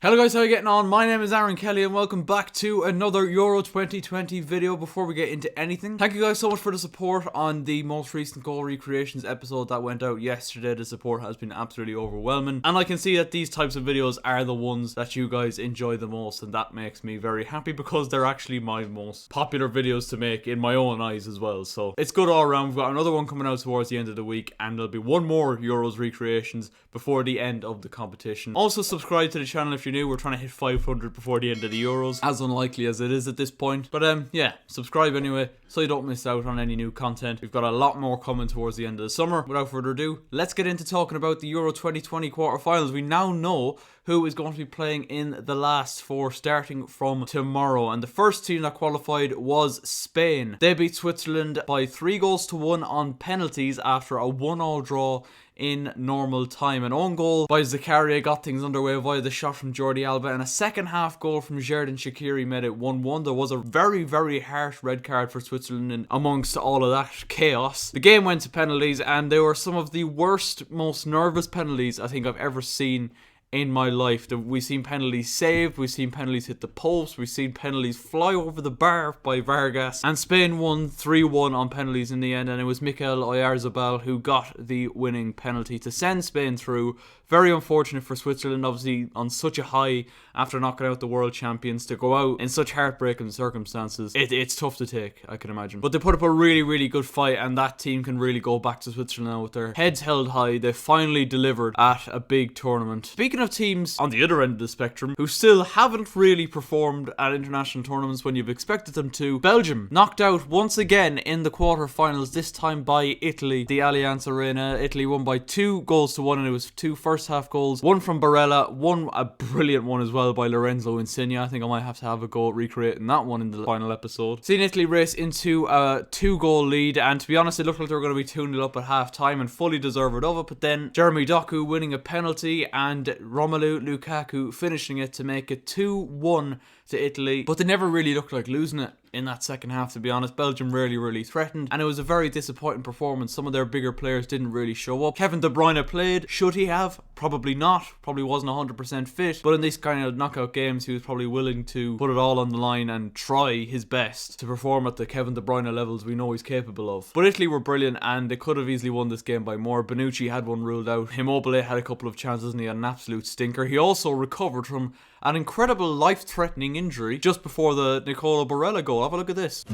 Hello guys, how are you getting on? My name is Aaron Kelly and welcome back to another Euro 2020 video. Before we get into anything, thank you guys so much for the support on the most recent goal recreations episode that went out yesterday. The support has been absolutely overwhelming and I can see that these types of videos are the ones that you guys enjoy the most, and that makes me very happy because they're actually my most popular videos to make in my own eyes as well. So it's good all around. We've got another one coming out towards the end of the week and there'll be one more Euros recreations before the end of the competition. Also subscribe to the channel if you're new. We're trying to hit 500 before the end of the Euros, as unlikely as it is at this point. But yeah, subscribe anyway so you don't miss out on any new content. We've got a lot more coming towards the end of the summer. Without further ado, let's get into talking about the Euro 2020 quarterfinals. We now know who is going to be playing in the last four starting from tomorrow, and the first team that qualified was Spain. They beat Switzerland by 3-1 on penalties after a 1-1 draw in normal time. An own goal by Zakaria got things underway via the shot from Jordi Alba, and a second half goal from Xherdan Shaqiri made it 1-1. There was a very harsh red card for Switzerland in amongst all of that chaos. The game went to penalties and they were some of the worst, most nervous penalties I think I've ever seen in my life. We've seen penalties saved, we've seen penalties hit the post, we've seen penalties fly over the bar by Vargas, and Spain won 3-1 on penalties in the end, and it was Mikel Oyarzabal who got the winning penalty to send Spain through. Very unfortunate for Switzerland, obviously on such a high after knocking out the world champions, to go out in such heartbreaking circumstances. It's tough to take, I can imagine. But they put up a really good fight, and that team can really go back to Switzerland now with their heads held high. They finally delivered at a big tournament. Speaking of teams on the other end of the spectrum who still haven't really performed at international tournaments when you've expected them to, Belgium knocked out once again in the quarterfinals, this time by Italy. The Allianz Arena, Italy won by 2-1, and it was two first half goals, one from Barella, one a brilliant one as well by Lorenzo Insigne. I think I might have to have a go at recreating that one in the final episode. Seeing Italy race into a 2-goal lead, and to be honest, it looked like they were going to be 2-0 up at half time and fully deserved of it, but then Jeremy Doku winning a penalty and Romelu Lukaku finishing it to make it 2-1 to Italy. But they never really looked like losing it in that second half, to be honest. Belgium really threatened, and it was a very disappointing performance. Some of their bigger players didn't really show up. Kevin De Bruyne played. Should he have? Probably not. Probably wasn't 100% fit, but in these kind of knockout games he was probably willing to put it all on the line and try his best to perform at the Kevin De Bruyne levels we know he's capable of. But Italy were brilliant and they could have easily won this game by more. Bonucci had one ruled out. Immobile had a couple of chances and he had an absolute stinker. He also recovered from an incredible life-threatening injury just before the Nicolo Barella goal. Have a look at this.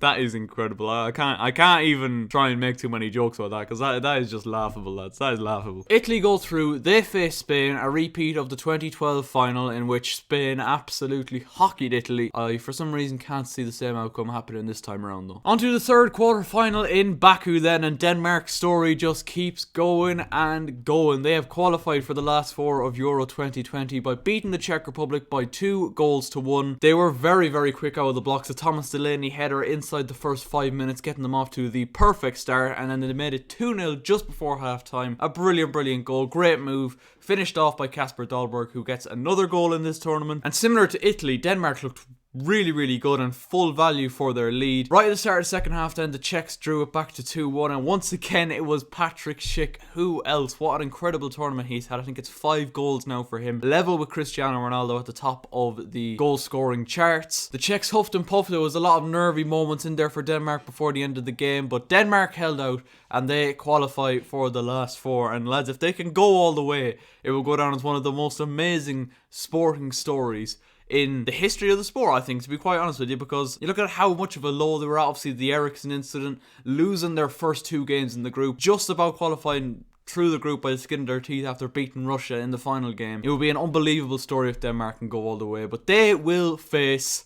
That is incredible. I can't even try and make too many jokes about that because that is just laughable, lads. That is laughable. Italy go through. They face Spain, a repeat of the 2012 final in which Spain absolutely hockeyed Italy. I, for some reason, can't see the same outcome happening this time around though. On to the third quarter-final in Baku then, and Denmark's story just keeps going and going. They have qualified for the last four of Euro 2020 by beating the Czech Republic by 2-1. They were very quick out of the blocks. A Thomas Delaney header inside the first 5 minutes, getting them off to the perfect start, and then they made it 2-0 just before half time. A brilliant goal, great move, finished off by Kasper Dolberg, who gets another goal in this tournament. And similar to Italy, Denmark looked really good and full value for their lead. Right at the start of the second half then, the Czechs drew it back to 2-1, and once again it was Patrick Schick. Who else? What an incredible tournament he's had. I think it's 5 goals now for him, level with Cristiano Ronaldo at the top of the goal scoring charts. The Czechs huffed and puffed. There was a lot of nervy moments in there for Denmark before the end of the game, but Denmark held out and they qualify for the last four. And lads, if they can go all the way, it will go down as one of the most amazing sporting stories in the history of the sport, I think, to be quite honest with you, because you look at how much of a low they were at. Obviously the Eriksen incident, losing their first 2 games in the group, just about qualifying through the group by the skin of their teeth after beating Russia in the final game. It would be an unbelievable story if Denmark can go all the way, but they will face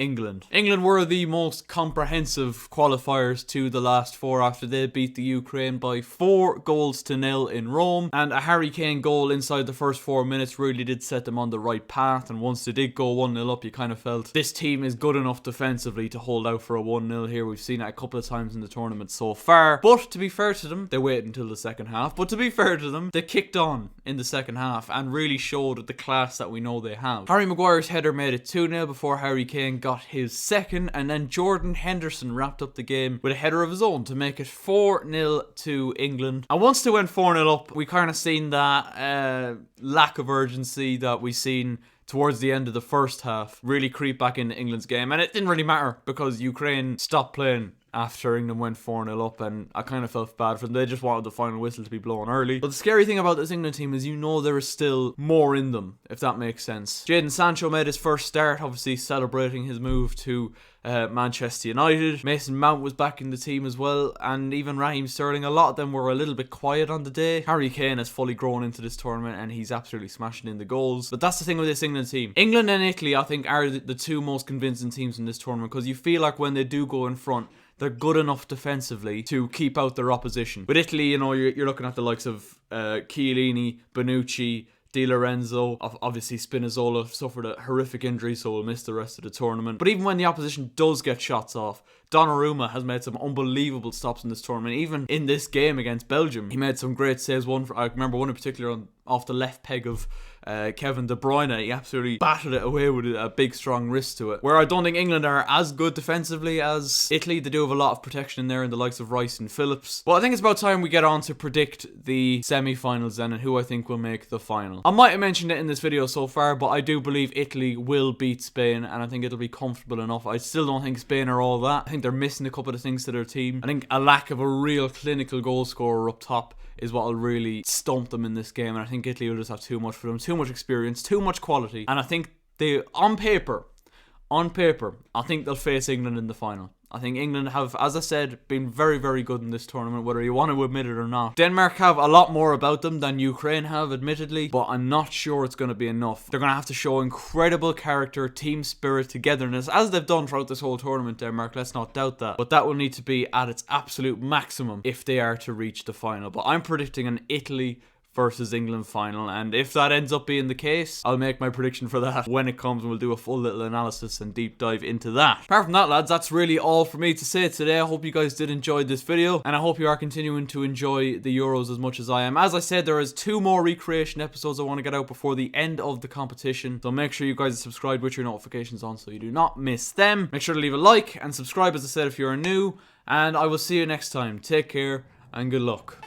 England. England were the most comprehensive qualifiers to the last four after they beat the Ukraine by 4-0 in Rome, and a Harry Kane goal inside the first 4 minutes really did set them on the right path. And once they did go 1-0 up, you kind of felt this team is good enough defensively to hold out for a 1-0 here. We've seen it a couple of times in the tournament so far, but to be fair to them, they waited until the second half. But to be fair to them, they kicked on in the second half and really showed the class that we know they have. Harry Maguire's header made it 2-0 before Harry Kane got his second, and then Jordan Henderson wrapped up the game with a header of his own to make it 4-0 to England. And once they went 4-0 up, we kind of seen that lack of urgency that we seen towards the end of the first half really creep back into England's game. And it didn't really matter because Ukraine stopped playing after England went 4-0 up, and I kind of felt bad for them. They just wanted the final whistle to be blown early. But the scary thing about this England team is there is still more in them, if that makes sense. Jadon Sancho made his first start, obviously celebrating his move to Manchester United. Mason Mount was back in the team as well, and even Raheem Sterling. A lot of them were a little bit quiet on the day. Harry Kane has fully grown into this tournament and he's absolutely smashing in the goals. But that's the thing with this England team. England and Italy, I think, are the two most convincing teams in this tournament, because you feel like when they do go in front, they're good enough defensively to keep out their opposition. With Italy, you're looking at the likes of Chiellini, Bonucci, Di Lorenzo. Obviously Spinazzola suffered a horrific injury, so will miss the rest of the tournament. But even when the opposition does get shots off, Donnarumma has made some unbelievable stops in this tournament. Even in this game against Belgium, he made some great saves. I remember one in particular off the left peg of Kevin De Bruyne. He absolutely battered it away with a big strong wrist to it. Where I don't think England are as good defensively as Italy. They do have a lot of protection in there in the likes of Rice and Phillips. But I think it's about time we get on to predict the semi-finals then, and who I think will make the final. I might have mentioned it in this video so far, but I do believe Italy will beat Spain, and I think it'll be comfortable enough. I still don't think Spain are all that. I think they're missing a couple of things to their team. I think a lack of a real clinical goal scorer up top is what will really stump them in this game, and I think Italy will just have too much for them, too much experience, too much quality, and I think they, on paper, I think they'll face England in the final. I think England have, as I said, been very, very good in this tournament, whether you want to admit it or not. Denmark have a lot more about them than Ukraine have, admittedly, but I'm not sure it's going to be enough. They're going to have to show incredible character, team spirit, togetherness, as they've done throughout this whole tournament, Denmark, let's not doubt that. But that will need to be at its absolute maximum if they are to reach the final. But I'm predicting an Italy versus England final, and if that ends up being the case, I'll make my prediction for that when it comes, and we'll do a full little analysis and deep dive into that. Apart from that, lads, that's really all for me to say today. I hope you guys did enjoy this video, and I hope you are continuing to enjoy the Euros as much as I am. As I said, there is 2 more recreation episodes I want to get out before the end of the competition, so make sure you guys are subscribed with your notifications on so you do not miss them. Make sure to leave a like and subscribe, as I said, if you are new, and I will see you next time. Take care and good luck.